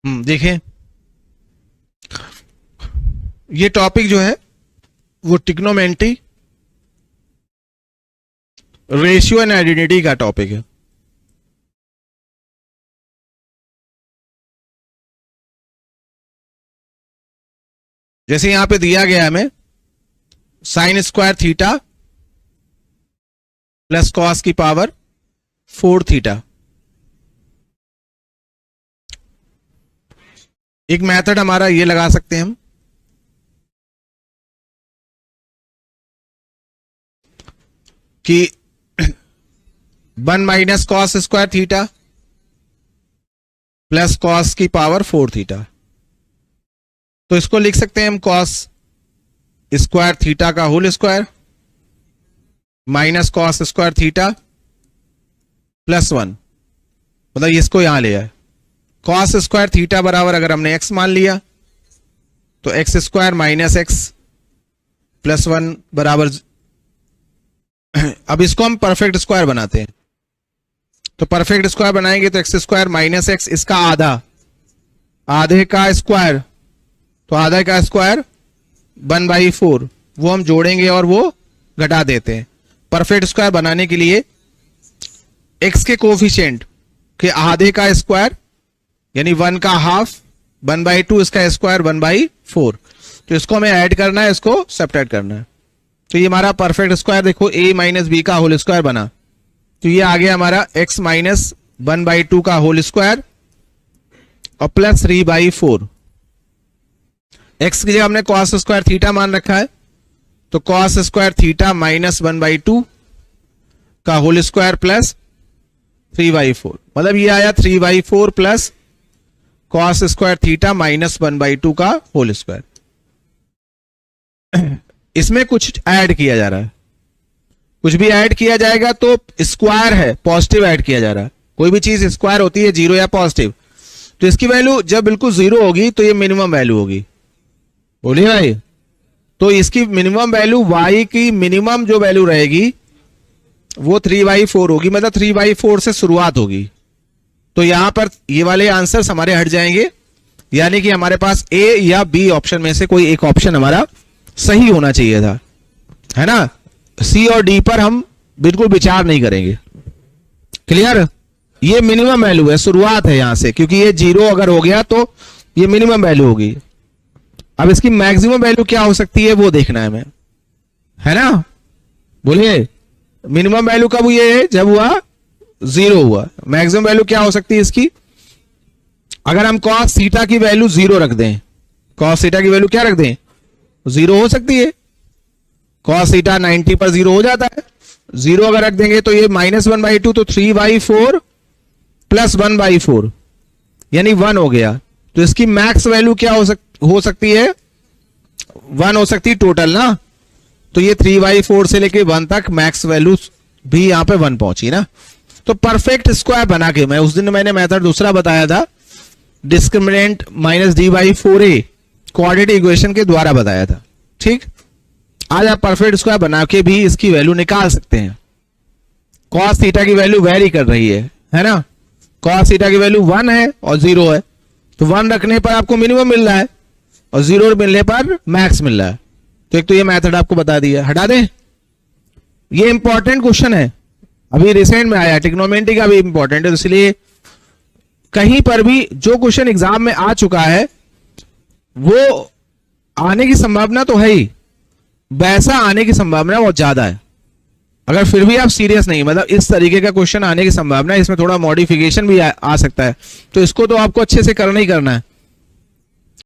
देखें, ये टॉपिक जो है वो ट्रिग्नोमेट्री, रेशियो एंड आइडेंटिटी का टॉपिक है। जैसे यहां पे दिया गया है हमें sine square theta plus cos की पावर 4 थीटा। एक मेथड हमारा ये लगा सकते हैं हम कि 1 minus cos square theta plus cos की पावर 4 थीटा। तो इसको लिख सकते हैं हम कॉस स्क्वायर थीटा का whole square minus cos square theta plus 1, मतलब इसको यहां ले आए। कॉस स्क्वायर थीटा बराबर अगर हमने x मान लिया तो x square minus x plus 1 बराबर। अब इसको हम परफेक्ट स्क्वायर बनाते हैं, तो परफेक्ट स्क्वायर बनाएंगे तो एक्स स्क्वायर माइनस एक्स, इसका आधा, आधे का स्क्वायर, तो आधा का स्क्वायर 1/4, वो हम जोड़ेंगे और वो घटा देते हैं। परफेक्ट स्क्वायर बनाने के लिए x के कोफिशिएंट के आधे का स्क्वायर यानी 1 का हाफ 1/2, इसका स्क्वायर 1/4, तो इसको हमें ऐड करना है, इसको सब्ट्रैक्ट करना है। तो ये हमारा परफेक्ट स्क्वायर देखो a माइनस बी का होल स्क्वायर बना, तो ये आ गया हमारा x माइनस 1/2 का होल स्क्वायर और प्लस 3/4। x की जगह हमने कॉस स्क्वायर थीटा मान रखा है, तो कॉस स्क्वायर थीटा माइनस 1/2 का होल स्क्वायर प्लस 3/4, मतलब ये आया 3/4 plus cos square theta minus 1/2 का होल स्क्वायर। इसमें कुछ ऐड किया जा रहा है, कुछ भी ऐड किया जाएगा तो स्क्वायर है, पॉजिटिव ऐड किया जा रहा है। कोई भी चीज स्क्वायर होती है, जीरो या पॉजिटिव, तो इसकी वैल्यू जब बिल्कुल जीरो होगी तो ये मिनिमम वैल्यू होगी। बोलिए भाई, तो इसकी मिनिमम वैल्यू y की मिनिमम जो वैल्यू रहेगी वो 3/4 होगी, मतलब 3/4 से शुरुआत होगी। तो यहां पर ये वाले आंसर्स हमारे हट जाएंगे, यानी कि हमारे पास A या B ऑप्शन में से कोई एक ऑप्शन हमारा सही होना चाहिए था, है ना। C और D पर हम बिल्कुल विचार नहीं करेंगे। क्लियर? ये मिनिमम वैल्यू है, शुरुआत है यहां से, क्योंकि ये 0 अगर हो गया तो ये मिनिमम वैल्यू होगी। अब इसकी मैक्सिमम वैल्यू क्या हो सकती है वो देखना है हमें, है ना। बोलिए, मिनिमम वैल्यू कब हुई है? जब हुआ 0 हुआ। मैक्सिमम वैल्यू क्या हो सकती है इसकी? अगर हम कॉस थीटा की वैल्यू 0 रख दें, कॉस थीटा की वैल्यू क्या रख दें? 0 हो सकती है। कॉस थीटा 90 पर 0 हो जाता है। 0 अगर रख देंगे तो ये माइनस 1/2, तो 3/4 प्लस 1/4 यानी 1 हो गया। तो इसकी मैक्स वैल्यू क्या हो सकती है? 1 हो सकती है टोटल ना। तो ये 3/4 से लेके 1 तक मैक्स वैल्यू भी यहां पे 1 पहुंची ना। तो परफेक्ट स्क्वायर बना के, मैं उस दिन मैंने मेथड दूसरा बताया था, discriminant minus d/4a quadratic equation के द्वारा बताया था। ठीक, आज आप परफेक्ट स्क्वायर बना के भी इसकी वैल्यू निकाल सकते हैं। कॉस थीटा की वैल्यू वेरी कर रही है ना। कॉस थीटा की वैल्यू 1 है और 0 है, तो 1 रखने पर आपको मिनिमम मिल रहा है और 0 मिलने पर मैक्स मिल रहा है। तो एक तो ये मेथड आपको बता दिया, हटा दें। ये इंपॉर्टेंट क्वेश्चन है, अभी रिसेंट में आया, ट्रिग्नोमेट्री का भी इंपॉर्टेंट है, तो इसलिए कहीं पर भी जो क्वेश्चन एग्जाम में आ चुका है वो आने की संभावना तो है ही, वैसा आने की संभावना बहुत ज्यादा है। अगर फिर भी आप सीरियस नहीं, मतलब इस तरीके का क्वेश्चन आने की संभावना है, इसमें थोड़ा मॉडिफिकेशन भी आ सकता है, तो इसको तो आपको अच्छे से करना ही करना है।